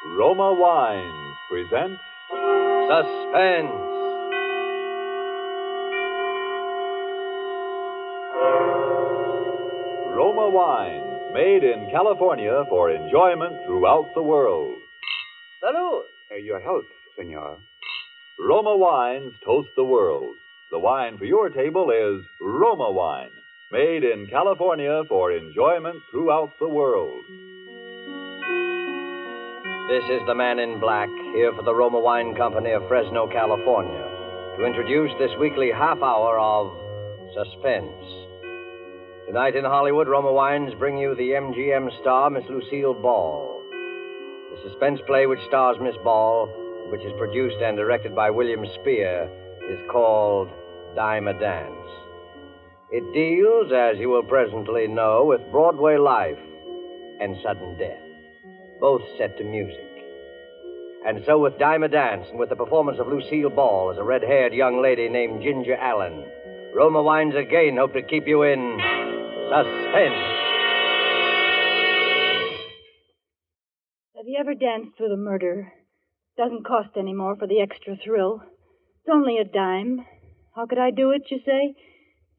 Roma Wines present Suspense. Roma Wines, made in California for enjoyment throughout the world. Salud. Your health, senor. Roma Wines toast the world. The wine for your table is Roma Wine, made in California for enjoyment throughout the world. This is the man in black, here for the Roma Wine Company of Fresno, California, to introduce this weekly half hour of Suspense. Tonight in Hollywood, Roma Wines bring you the MGM star, Miss Lucille Ball. The suspense play which stars Miss Ball, which is produced and directed by William Spear, is called Dime a Dance. It deals, as you will presently know, with Broadway life and sudden death, both set to music. And so with Dime a Dance and with the performance of Lucille Ball as a red-haired young lady named Ginger Allen, Roma Wines again hope to keep you in suspense. Have you ever danced with a murder? Doesn't cost any more for the extra thrill. It's only a dime. How could I do it, you say?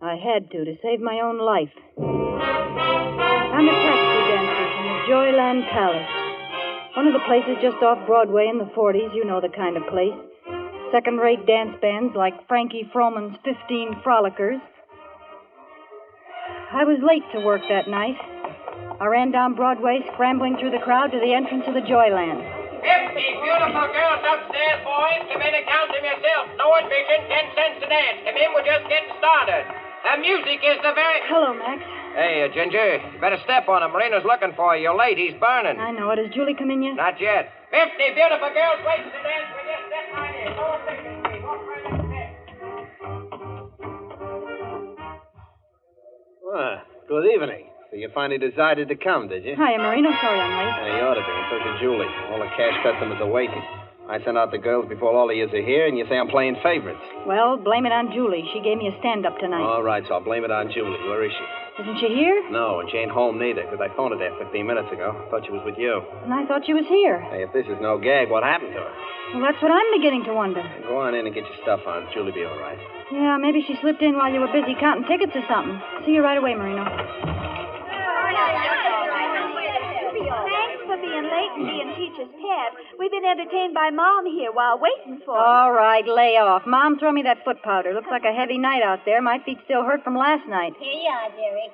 I had to save my own life. I'm a taxi dancer from the Joyland Palace. One of the places just off Broadway in the 40s, you know the kind of place. Second-rate dance bands like Frankie Froman's 15 Frolickers. I was late to work that night. I ran down Broadway, scrambling through the crowd to the entrance of the Joyland. 50 beautiful girls upstairs, boys. Come in and count them yourself. No admission, 10 cents a dance. Come in, we're just getting started. The music is the very... Hello, Max. Hey, Ginger, you better step on him. Marina's looking for you. You're late. He's burning. I know it. Has Julie come in yet? Not yet. 50 beautiful girls waiting to dance. We just step right in. No admission, please. Walk right up there. Well, good evening. So you finally decided to come, did you? Hiya, Marino. Sorry I'm late. Yeah, you ought to be, and so should Julie. All the cash customers are waiting. I sent out the girls before all of you are here, and you say I'm playing favorites. Well, blame it on Julie. She gave me a stand-up tonight. All right, so I'll blame it on Julie. Where is she? Isn't she here? No, and she ain't home neither, because I phoned her there 15 minutes ago. Thought she was with you. And I thought she was here. Hey, if this is no gag, what happened to her? Well, that's what I'm beginning to wonder. Go on in and get your stuff on. Julie be all right. Yeah, maybe she slipped in while you were busy counting tickets or something. See you right away, Marino. Thanks for being late and being teacher's pet. We've been entertained by Mom here while waiting for you. All right, lay off. Mom, throw me that foot powder. Looks like a heavy night out there. My feet still hurt from last night. Here you are, dearie.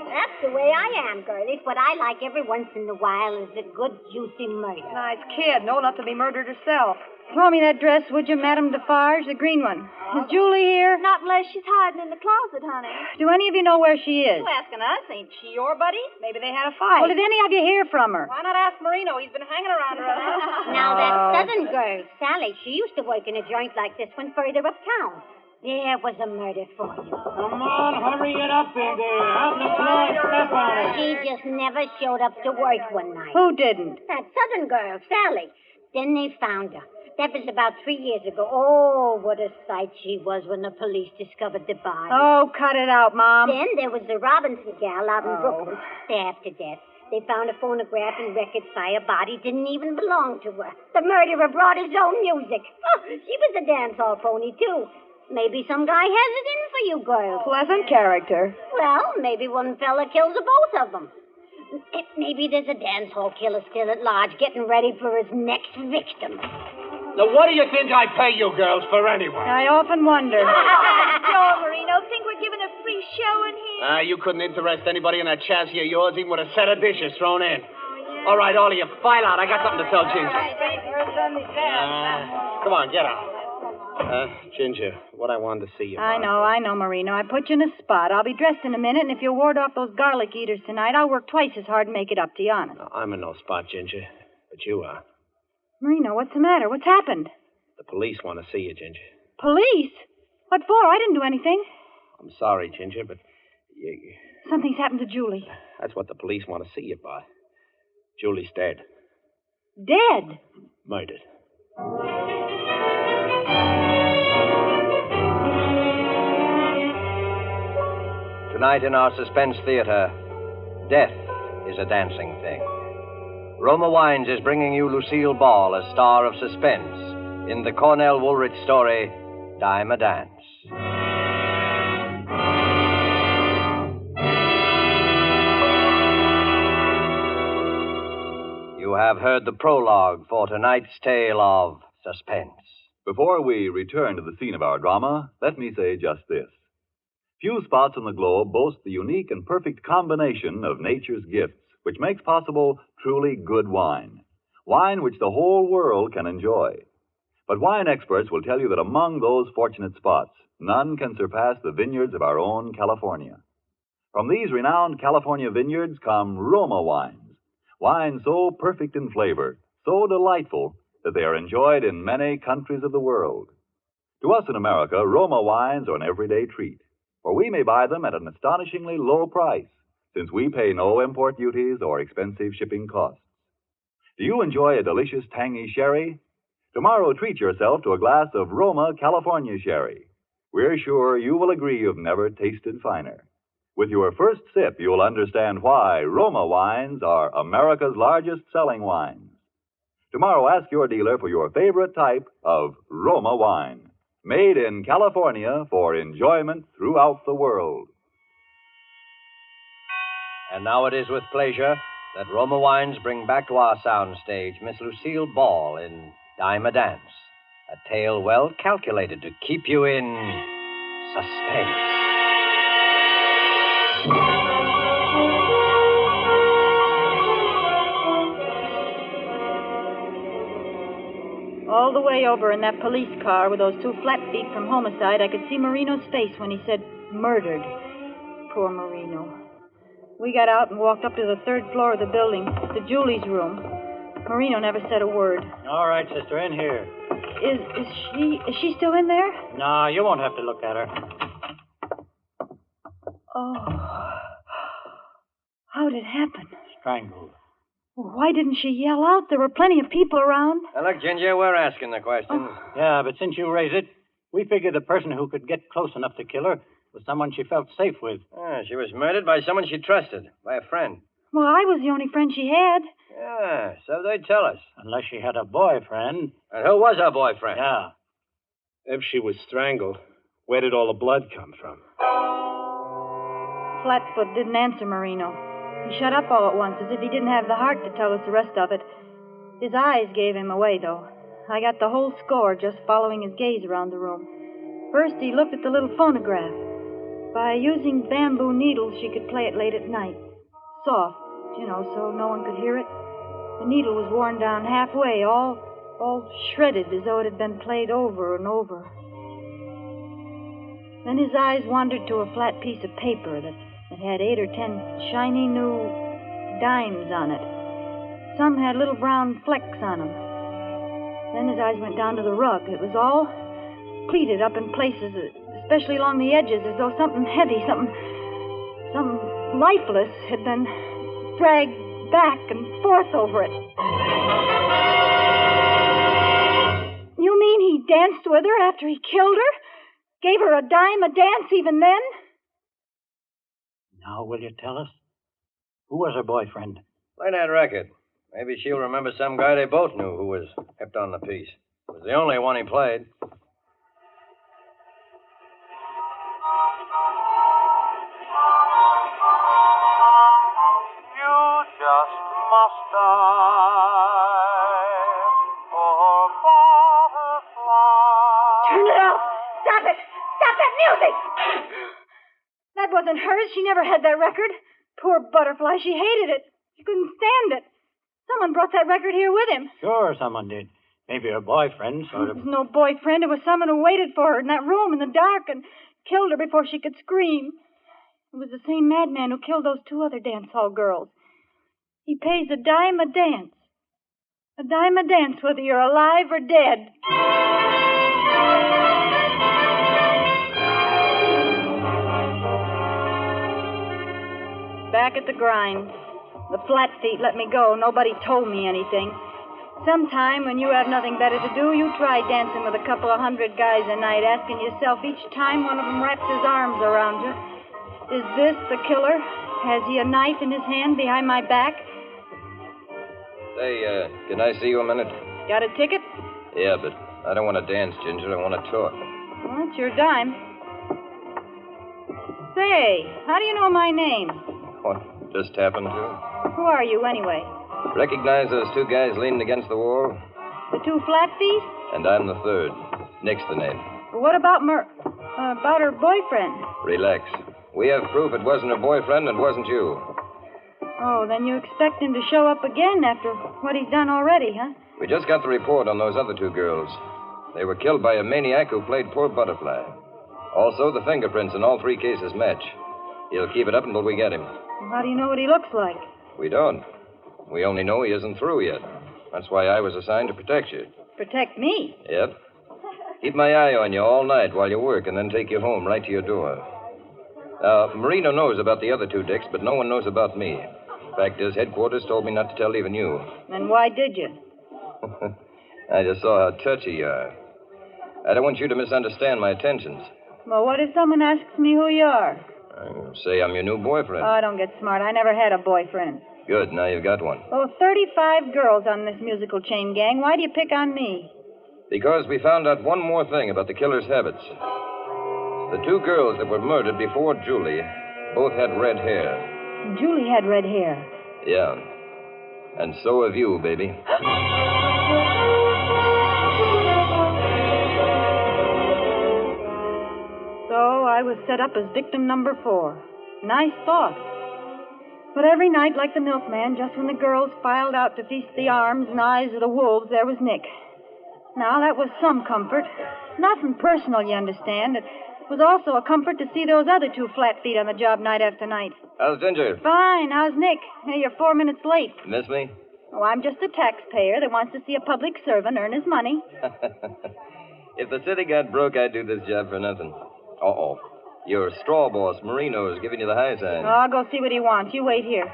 That's the way I am, girlies. What I like every once in a while is a good, juicy murder. Nice kid. Old enough to be murdered herself. Throw me that dress, would you, Madame Defarge, the green one. Is Julie here? Not unless she's hiding in the closet, honey. Do any of you know where she is? You asking us? Ain't she your buddy? Maybe they had a Well, fight. did any of you hear from her? Why not ask Marino? He's been hanging around her enough. Now, that southern girl, Sally, she used to work in a joint like this one further uptown. There was a murder for you. Come on, hurry it up in there. Out on the floor and step on it. She just never showed up to work one night. Who didn't? That southern girl, Sally. Then they found her. That was about 3 years ago. Oh, what a sight she was when the police discovered the body. Oh, cut it out, Mom. Then there was the Robinson gal out in Brooklyn, stabbed to death. They found a phonograph and records by a body didn't even belong to her. The murderer brought his own music. Oh, she was a dance hall pony, too. Maybe some guy has it in for you girls. Pleasant character. Well, maybe one fella kills the both of them. Maybe there's a dance hall killer still at large getting ready for his next victim. Now, what do you think I pay you girls for anyway? I often wonder. Joe Marino, think we're giving a free show in here? You couldn't interest anybody in that chassis of yours, even with a set of dishes thrown in. All right, all of you, file out. I got something to tell Ginger. Come on, get out. Ginger, what I wanted to see you about. I know, Marino. I put you in a spot. I'll be dressed in a minute, and if you'll ward off those garlic eaters tonight, I'll work twice as hard and make it up, to be honest. No, I'm in no spot, Ginger. But you are. Marino, what's the matter? What's happened? The police want to see you, Ginger. Police? What for? I didn't do anything. I'm sorry, Ginger, but Something's happened to Julie. that's what the police want to see you by. Julie's dead. Dead? Murdered. Tonight in our suspense theater, death is a dancing thing. Roma Wines is bringing you Lucille Ball, a star of suspense, in the Cornell Woolrich story, Dime a Dance. You have heard the prologue for tonight's tale of suspense. Before we return to the scene of our drama, let me say just this. Few spots on the globe boast the unique and perfect combination of nature's gifts, which makes possible truly good wine. Wine which the whole world can enjoy. But wine experts will tell you that among those fortunate spots, none can surpass the vineyards of our own California. From these renowned California vineyards come Roma wines. Wines so perfect in flavor, so delightful, that they are enjoyed in many countries of the world. To us in America, Roma wines are an everyday treat, for we may buy them at an astonishingly low price, since we pay no import duties or expensive shipping costs. Do you enjoy a delicious tangy sherry? Tomorrow treat yourself to a glass of Roma California sherry. We're sure you will agree you've never tasted finer. With your first sip, you'll understand why Roma wines are America's largest selling wines. Tomorrow, ask your dealer for your favorite type of Roma wine, made in California for enjoyment throughout the world. And now it is with pleasure that Roma Wines bring back to our soundstage Miss Lucille Ball in Dime a Dance, a tale well calculated to keep you in suspense. All the way over in that police car with those two flat feet from homicide, I could see Marino's face when he said murdered. Poor Marino. We got out and walked up to the third floor of the building, to Julie's room. Marino never said a word. All right, sister, in here. Is she still in there? No, you won't have to look at her. Oh. How did it happen? Strangled. Why didn't she yell out? There were plenty of people around. Now, look, Ginger, we're asking the questions. Oh. Yeah, but since you raise it, we figured the person who could get close enough to kill her was someone she felt safe with. She was murdered by someone she trusted, by a friend. Well, I was the only friend she had. Yeah, so they tell us. Unless she had a boyfriend. And who was her boyfriend? Yeah. If she was strangled, where did all the blood come from? Flatfoot didn't answer Marino. He shut up all at once, as if he didn't have the heart to tell us the rest of it. His eyes gave him away, though. I got the whole score just following his gaze around the room. First, he looked at the little phonograph. By using bamboo needles, she could play it late at night. Soft, so no one could hear it. The needle was worn down halfway, all shredded as though it had been played over and over. Then his eyes wandered to a flat piece of paper that had 8 or 10 shiny new dimes on it. Some had little brown flecks on them. Then his eyes went down to the rug. It was all pleated up in places, especially along the edges, as though something heavy, something lifeless had been dragged back and forth over it. You mean he danced with her after he killed her? Gave her a dime a dance even then? Now, will you tell us? Who was her boyfriend? Play that record. Maybe she'll remember some guy they both knew who was kept on the piece. It was the only one he played. You just must die for butterfly. Turn it off! Stop it! Stop that music! That wasn't hers. She never had that record. Poor Butterfly. She hated it. She couldn't stand it. Someone brought that record here with him. Sure, someone did. Maybe her boyfriend sort of... It was no boyfriend. It was someone who waited for her in that room in the dark and killed her before she could scream. It was the same madman who killed those 2 other dance hall girls. He pays a dime a dance. A dime a dance whether you're alive or dead. Back at the grind. The flat feet let me go. Nobody told me anything. Sometime when you have nothing better to do, you try dancing with a couple of 100 guys a night, asking yourself each time one of them wraps his arms around you, is this the killer? Has he a knife in his hand behind my back? Say, can I see you a minute? Got a ticket? Yeah, but I don't want to dance, Ginger. I want to talk. Well, it's your dime. Say, how do you know my name? What? Just happened to? Who are you, anyway? Recognize those two guys leaning against the wall? The two flat feet? And I'm the third. Nick's the name. What about about her boyfriend? Relax. We have proof it wasn't her boyfriend and wasn't you. Oh, then you expect him to show up again after what he's done already, huh? We just got the report on those other two girls. They were killed by a maniac who played poor butterfly. Also, the fingerprints in all three cases match. He'll keep it up until we get him. How do you know what he looks like? We don't. We only know he isn't through yet. That's why I was assigned to protect you. Protect me? Yep. Keep my eye on you all night while you work and then take you home right to your door. Marino knows about the other two dicks, but no one knows about me. Fact is, headquarters told me not to tell even you. Then why did you? I just saw how touchy you are. I don't want you to misunderstand my intentions. Well, what if someone asks me who you are? Say I'm your new boyfriend. Oh, don't get smart. I never had a boyfriend. Good, now you've got one. Oh, 35 girls on this musical chain gang. Why do you pick on me? Because we found out one more thing about the killer's habits. The two girls that were murdered before Julie both had red hair. Julie had red hair. Yeah. And so have you, baby. So I was set up as victim number 4. Nice thought. But every night, like the milkman, just when the girls filed out to feast the arms and eyes of the wolves, there was Nick. Now, that was some comfort. Nothing personal, you understand. It was also a comfort to see those other two flat feet on the job night after night. How's Ginger? Fine. How's Nick? Hey, you're 4 minutes late. Miss me? Oh, I'm just a taxpayer that wants to see a public servant earn his money. If the city got broke, I'd do this job for nothing. Uh-oh. Your straw boss, Marino, is giving you the high sign. Oh, I'll go see what he wants. You wait here.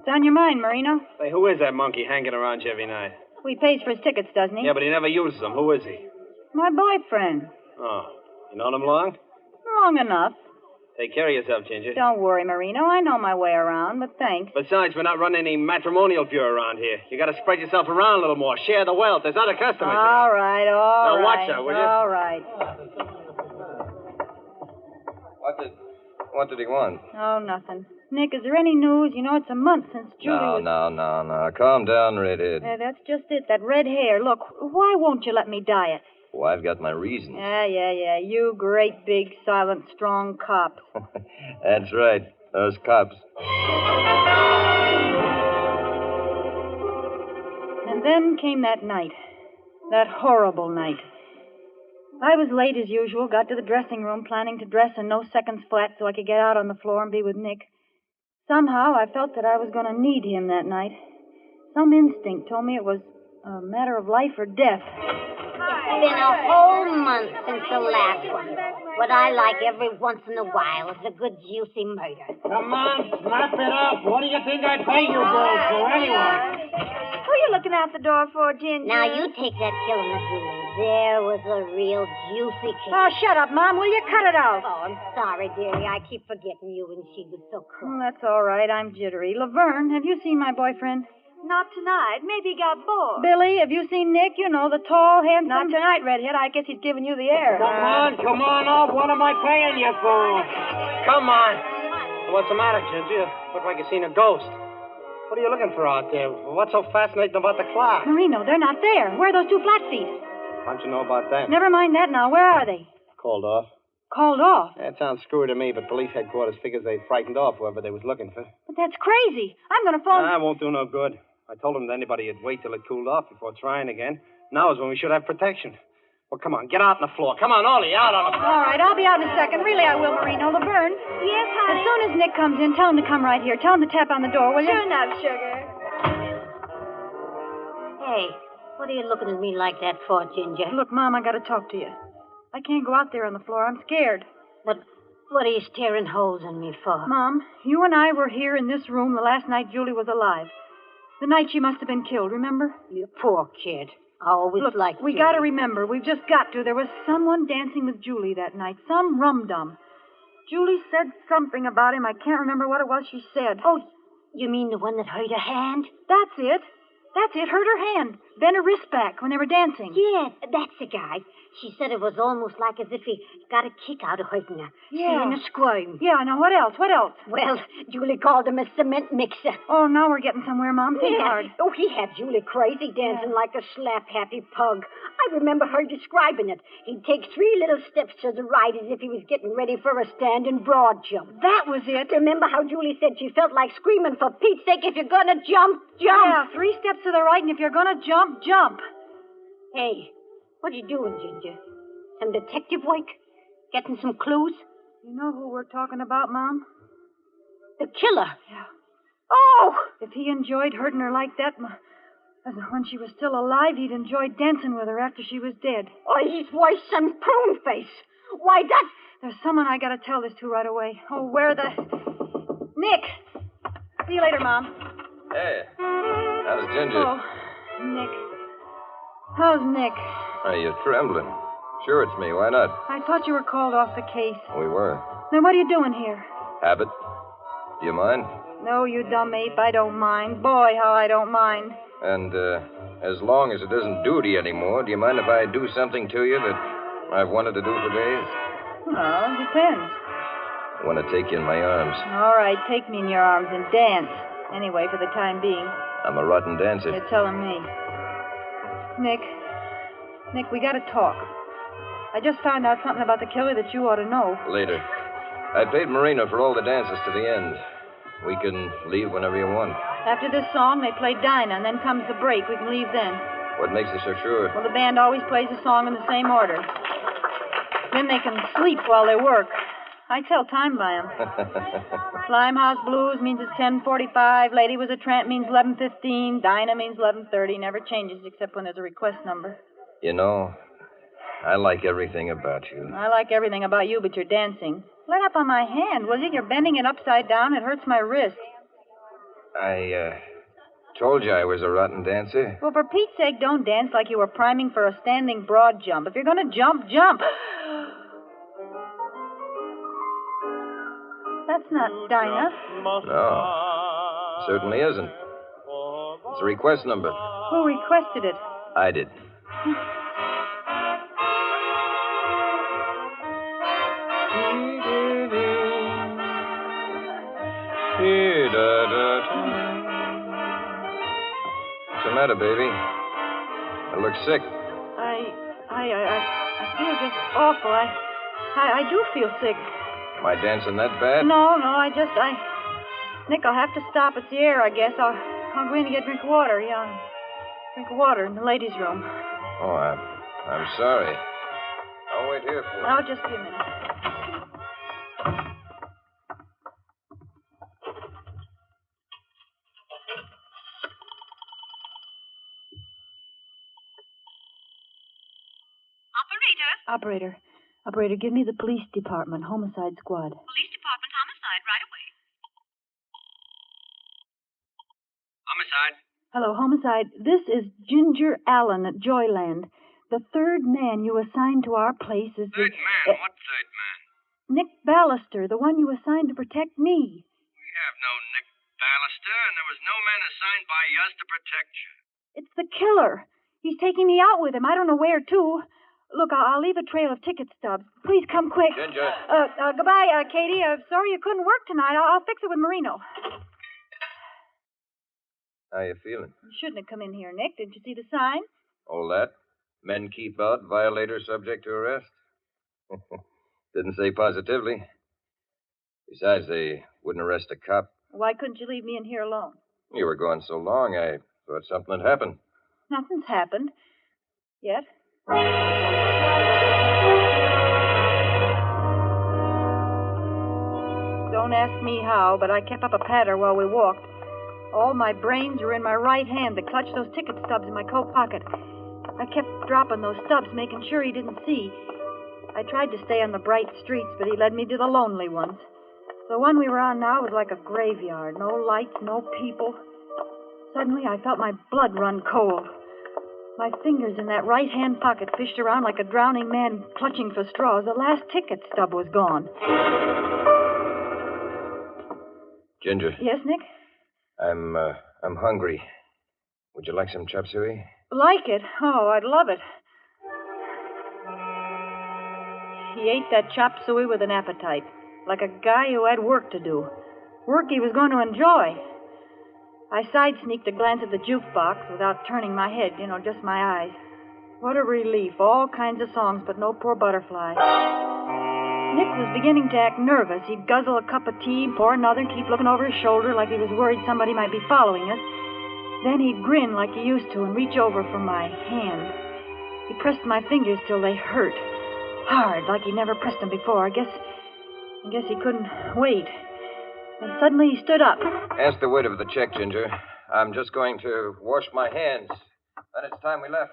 What's on your mind, Marino? Say, who is that monkey hanging around you every night? He pays for his tickets, doesn't he? Yeah, but he never uses them. Who is he? My boyfriend. Oh, you known him long? Long enough. Take care of yourself, Ginger. Don't worry, Marino. I know my way around, but thanks. Besides, we're not running any matrimonial bureau around here. You got to spread yourself around a little more. Share the wealth. There's other customers. All right. Now, watch out, will you? All right. What did he want? Oh, nothing. Nick, is there any news? You know, it's a month since Julie was... No. Calm down, redhead. That's just it. That red hair. Look, why won't you let me dye it? Oh, I've got my reasons. Yeah. You great, big, silent, strong cops. That's right. Those cops. And then came that night. That horrible night. I was late as usual, got to the dressing room planning to dress in no seconds flat so I could get out on the floor and be with Nick. Somehow I felt that I was going to need him that night. Some instinct told me it was a matter of life or death. It's been a whole month since the last one. What I like every once in a while is a good juicy murder. Come on, snap it up. What do you think I pay you girls for anyway? Who are you looking out the door for, Ginger? Now, you take that killing of Julie. There was a real juicy case. Oh, shut up, Mom. Will you cut it out? Oh, I'm sorry, dearie. I keep forgetting you, and she was so cool. Well, that's all right. I'm jittery. Laverne, have you seen my boyfriend? Not tonight. Maybe he got bored. Billy, have you seen Nick? You know, the tall, handsome... Not tonight, Redhead. I guess he's giving you the air. Come on up. What am I paying you for? Come on. What's the matter, Ginger? You look like you've seen a ghost. What are you looking for out there? What's so fascinating about the clock? Marino, they're not there. Where are those two flat feet? How'd you know about that? Never mind that now. Where are they? Called off. Called off? That sounds screwy to me, but police headquarters figures they frightened off whoever they was looking for. But that's crazy. I'm going to phone... That won't do no good. I told them that anybody would wait till it cooled off before trying again. Now is when we should have protection. Well, come on, get out on the floor. Come on, Ollie, out on the floor. All right, I'll be out in a second. Really, I will, Marino. Laverne. Yes, honey? As soon as Nick comes in, tell him to come right here. Tell him to tap on the door, will you? Sure enough, sugar. Hey, what are you looking at me like that for, Ginger? Look, Mom, I got to talk to you. I can't go out there on the floor. I'm scared. But what are you staring holes in me for? Mom, you and I were here in this room the last night Julie was alive. The night she must have been killed, remember? You poor kid. I always Look, liked we Julie. got to remember. We've just got to. There was someone dancing with Julie that night. Some rum-dum. Julie said something about him. I can't remember what it was she said. Oh, You mean the one that hurt her hand? That's it. Hurt her hand. Bent her wrist back when they were dancing. Yeah, that's the guy. She said it was almost like as if he got a kick out of hurting her. Yeah. Seeing her squirm. Yeah, now what else? Well, Julie called him a cement mixer. Oh, now we're getting somewhere, Mom. Think hard. Oh, he had Julie crazy, dancing like a slap-happy pug. I remember her describing it. He'd take 3 little steps to the right as if he was getting ready for a standing broad jump. That was it. Remember how Julie said she felt like screaming, for Pete's sake, if you're gonna jump, jump. Yeah, 3 steps to the right, and if you're gonna jump, jump. Hey, what are you doing, Ginger? Some detective work? Getting some clues? You know who we're talking about, Mom? The killer. Yeah. Oh! If he enjoyed hurting her like that when she was still alive, he'd enjoy dancing with her after she was dead. Oh, he's worse than Prune Face. Why, that... There's someone I gotta tell this to right away. Oh, where the... Nick! See you later, Mom. Hey, how's Ginger? Oh, Nick. How's Nick? Are you trembling? Sure, it's me. Why not? I thought you were called off the case. We were. Then what are you doing here? Habit. Do you mind? No, you dumb ape. I don't mind. Boy, how I don't mind. And, as long as it isn't duty anymore, do you mind if I do something to you that I've wanted to do for days? Well, it depends. I want to take you in my arms. All right, take me in your arms and dance. Anyway, for the time being. I'm a rotten dancer. You're telling me. Nick, we gotta talk. I just found out something about the killer that you ought to know. Later. I paid Marina for all the dances to the end. We can leave whenever you want. After this song, they play Dinah, and then comes the break. We can leave then. What makes you so sure? Well, the band always plays the song in the same order. Then they can sleep while they work. I tell time by 'em. Limehouse Blues means it's 10:45. Lady Was a Tramp means 11:15. Dinah means 11:30. Never changes except when there's a request number. You know, I like everything about you. I like everything about you but your dancing. Let up on my hand, will you? You're bending it upside down. It hurts my wrist. I told you I was a rotten dancer. Well, for Pete's sake, don't dance like you were priming for a standing broad jump. If you're going to jump, jump. That's not Dinah. No, certainly isn't. It's a request number. Who requested it? I did. What's the matter, baby? You look sick. I feel just awful. I do feel sick. Am I dancing that bad? No, Nick, I'll have to stop. It's the air, I guess. I'll go in and get a drink of water. Yeah, drink of water in the ladies' room. Oh, I'm sorry. I'll wait here for you. I'll just be a minute. Operator, give me the police department, homicide squad. Police department, homicide, right away. Homicide. Hello, homicide. This is Ginger Allen at Joyland. The third man you assigned to our place is Third man? What third man? Nick Ballister, the one you assigned to protect me. We have no Nick Ballister, and there was no man assigned by us to protect you. It's the killer. He's taking me out with him. I don't know where to. Look, I'll leave a trail of ticket stubs. Please come quick. Ginger. Goodbye, Katie. Sorry you couldn't work tonight. I'll fix it with Marino. How you feeling? You shouldn't have come in here, Nick. Did you see the sign? All that? Men keep out, violator subject to arrest? Didn't say positively. Besides, they wouldn't arrest a cop. Why couldn't you leave me in here alone? You were gone so long, I thought something had happened. Nothing's happened. Yet. Don't ask me how, but I kept up a patter while we walked. All my brains were in my right hand to clutch those ticket stubs in my coat pocket. I kept dropping those stubs, making sure he didn't see. I tried to stay on the bright streets, but he led me to the lonely ones. The one we were on now was like a graveyard. No lights, no people. Suddenly, I felt my blood run cold. My fingers in that right-hand pocket fished around like a drowning man clutching for straws. The last ticket stub was gone. Ginger. Yes, Nick? I'm hungry. Would you like some chop suey? Like it? Oh, I'd love it. He ate that chop suey with an appetite, like a guy who had work to do. Work he was going to enjoy. I side-sneaked a glance at the jukebox without turning my head, just my eyes. What a relief. All kinds of songs, but no poor butterfly. Nick was beginning to act nervous. He'd guzzle a cup of tea, pour another, and keep looking over his shoulder like he was worried somebody might be following us. Then he'd grin like he used to and reach over for my hand. He pressed my fingers till they hurt. Hard, like he never pressed them before. I guess he couldn't wait. And suddenly he stood up. Ask the waiter for the check, Ginger. I'm just going to wash my hands. Then it's time we left.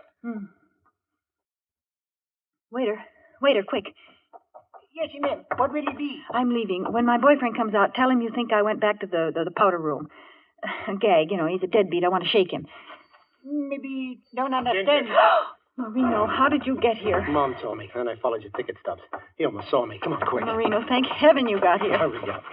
Waiter, quick. Yes, ma'am. What will it be? I'm leaving. When my boyfriend comes out, tell him you think I went back to the powder room. Gag, he's a deadbeat. I want to shake him. Maybe don't understand. Marino, how did you get here? Mom told me, and I followed your ticket stubs. He almost saw me. Come on, quick. Marino, thank heaven you got here. Hurry up.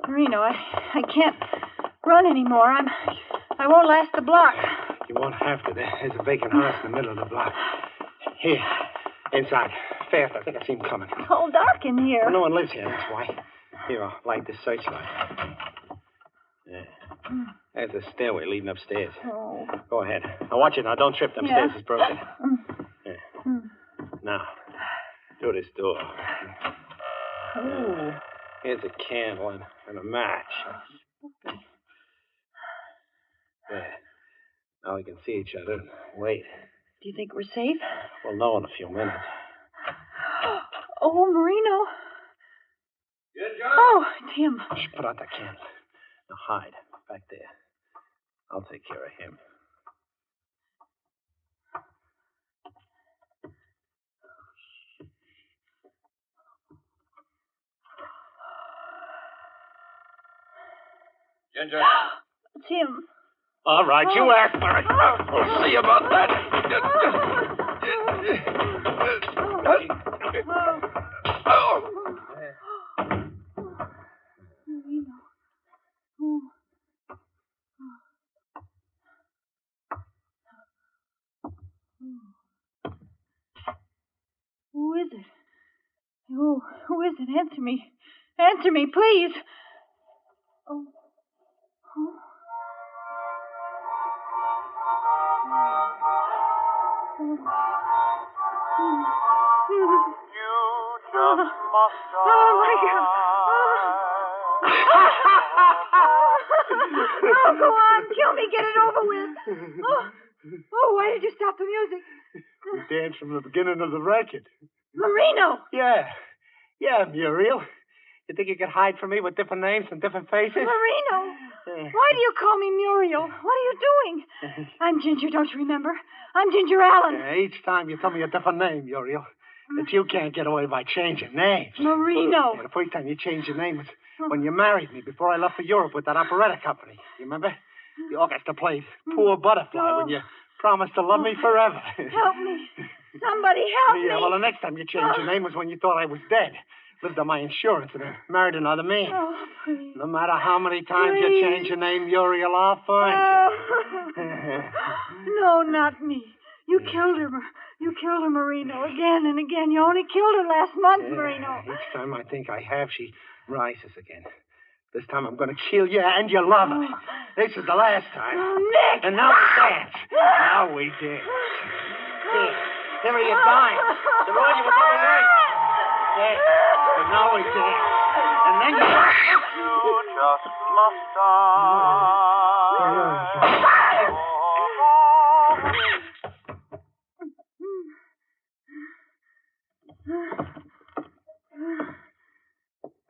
Marino, I can't run anymore. I won't last the block. You won't have to. There's a vacant house in the middle of the block. Here, inside. Fast, I think I see him coming. It's all dark in here. Well, no one lives here, that's why. Here, I'll light this searchlight. Yeah. There's a stairway leading upstairs. Oh. Go ahead. Now, watch it. Now, don't trip. Them stairs is broken. Yeah. Now, through this door. Oh. Here's a candle and a match. There. Now we can see each other and wait. Do you think we're safe? We'll know in a few minutes. Oh, Marino. Good job. Oh, Tim. Shh, put out that candle. Now hide back there. I'll take care of him. Ginger. Tim. All right, you ask for it. We'll see about that. Who is it? Who is it? Answer me. Answer me, please. Oh. You just must die. Oh, my God. Oh, go on. Kill me. Get it over with. Oh, why did you stop the music? We danced from the beginning of the record. Marino. Yeah, Muriel. You think you could hide from me with different names and different faces? Marino. Why do you call me Muriel? What are you doing? I'm Ginger, don't you remember? I'm Ginger Allen. Each time you tell me a different name, Muriel. That you can't get away by changing names. Marino. The first time you changed your name was when you married me before I left for Europe with that operetta company. You remember? The orchestra played Poor Butterfly when you promised to love me forever. Help me. Somebody help me. Yeah, well, the next time you changed your name was when you thought I was dead. Lived on my insurance and married another man. Oh, please. No matter how many times you change your name, Muriel, I'll find you. No, not me. You killed her. You killed her, Marino, again and again. You only killed her last month, Marino. Each time I think I have, she rises again. This time I'm going to kill you and your lover. This is the last time. Oh, Nick! And now we dance. Now we dance. Here are your dimes. The one you were going right. There. And now we dance. And then you just must die.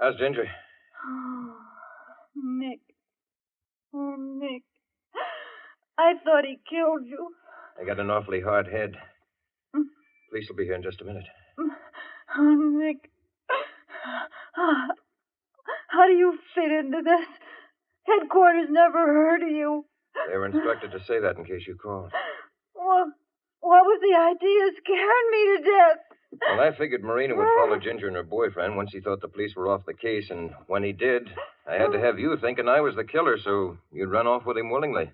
How's Ginger? Oh, Nick. Oh, Nick. I thought he killed you. I got an awfully hard head. Police will be here in just a minute. Oh, Nick. How do you fit into this? Headquarters never heard of you. They were instructed to say that in case you called. Well, what was the idea? Scaring me to death. Well, I figured Marina would follow Ginger and her boyfriend once he thought the police were off the case, and when he did, I had to have you thinking I was the killer, so you'd run off with him willingly.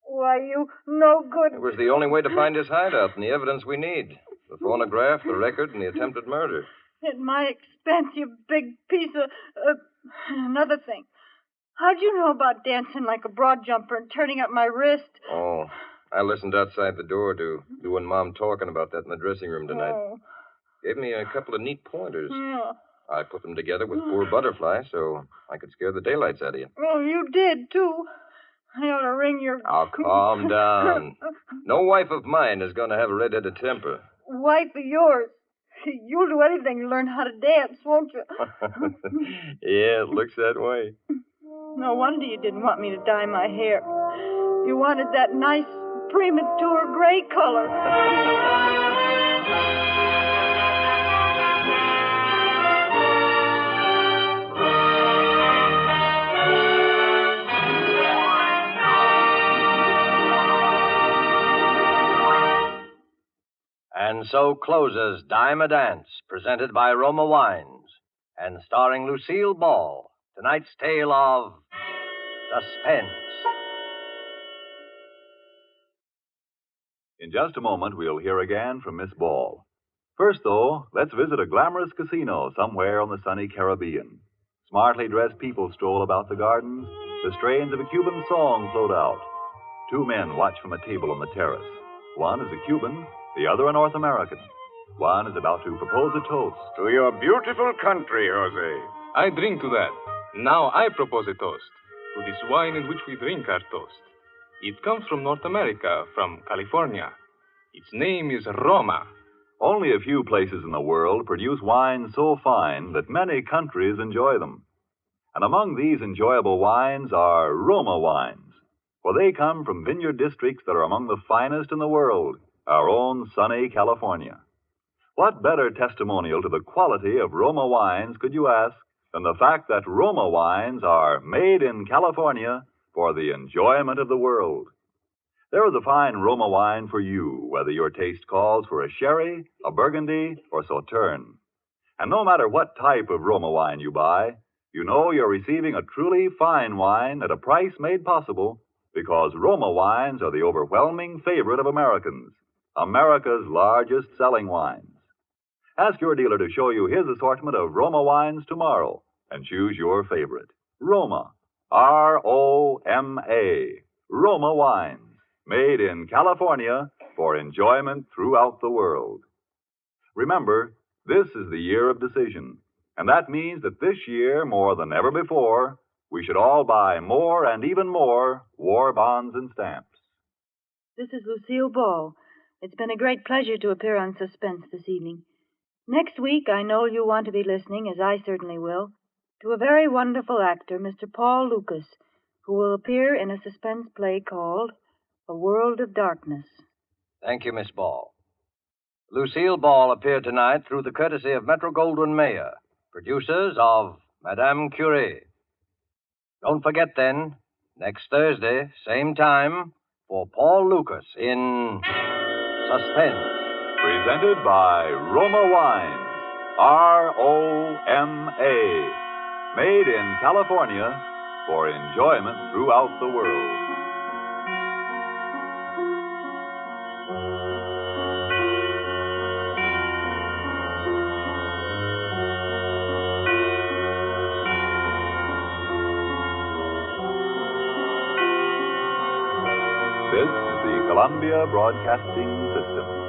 Why, you no good. It was the only way to find his hideout and the evidence we need. The phonograph, the record, and the attempted murder. At my expense, you big piece of... another thing. How'd you know about dancing like a broad jumper and turning up my wrist? Oh, I listened outside the door to you and Mom talking about that in the dressing room tonight. Oh. Gave me a couple of neat pointers. Yeah. I put them together with poor Butterfly so I could scare the daylights out of you. Oh, you did, too. I ought to ring your... Now, calm down. No wife of mine is going to have a red-headed temper. Wife of yours. You'll do anything to learn how to dance, won't you? Yeah, it looks that way. No wonder you didn't want me to dye my hair. You wanted that nice, premature gray color. And so closes Dime a Dance, presented by Roma Wines, and starring Lucille Ball, tonight's tale of Suspense. In just a moment, we'll hear again from Miss Ball. First, though, let's visit a glamorous casino somewhere on the sunny Caribbean. Smartly dressed people stroll about the gardens. The strains of a Cuban song float out. Two men watch from a table on the terrace. One is a Cuban, the other a North American. One is about to propose a toast. To your beautiful country, Jose. I drink to that. Now I propose a toast to this wine in which we drink our toast. It comes from North America, from California. Its name is Roma. Only a few places in the world produce wines so fine that many countries enjoy them. And among these enjoyable wines are Roma wines, for they come from vineyard districts that are among the finest in the world, our own sunny California. What better testimonial to the quality of Roma wines could you ask than the fact that Roma wines are made in California for the enjoyment of the world? There is a fine Roma wine for you, whether your taste calls for a sherry, a burgundy, or sauterne. And no matter what type of Roma wine you buy, you know you're receiving a truly fine wine at a price made possible because Roma wines are the overwhelming favorite of Americans, America's largest selling wines. Ask your dealer to show you his assortment of Roma wines tomorrow and choose your favorite. Roma, R-O-M-A, Roma wines, made in California for enjoyment throughout the world. Remember, this is the year of decision, and that means that this year, more than ever before, we should all buy more and even more war bonds and stamps. This is Lucille Ball. It's been a great pleasure to appear on Suspense this evening. Next week, I know you'll want to be listening, as I certainly will, to a very wonderful actor, Mr. Paul Lucas, who will appear in a suspense play called A World of Darkness. Thank you, Miss Ball. Lucille Ball appeared tonight through the courtesy of Metro-Goldwyn-Mayer, producers of Madame Curie. Don't forget, then, next Thursday, same time, for Paul Lucas in Suspense. Presented by Roma Wines, R-O-M-A, made in California for enjoyment throughout the world. This is the Columbia Broadcasting System.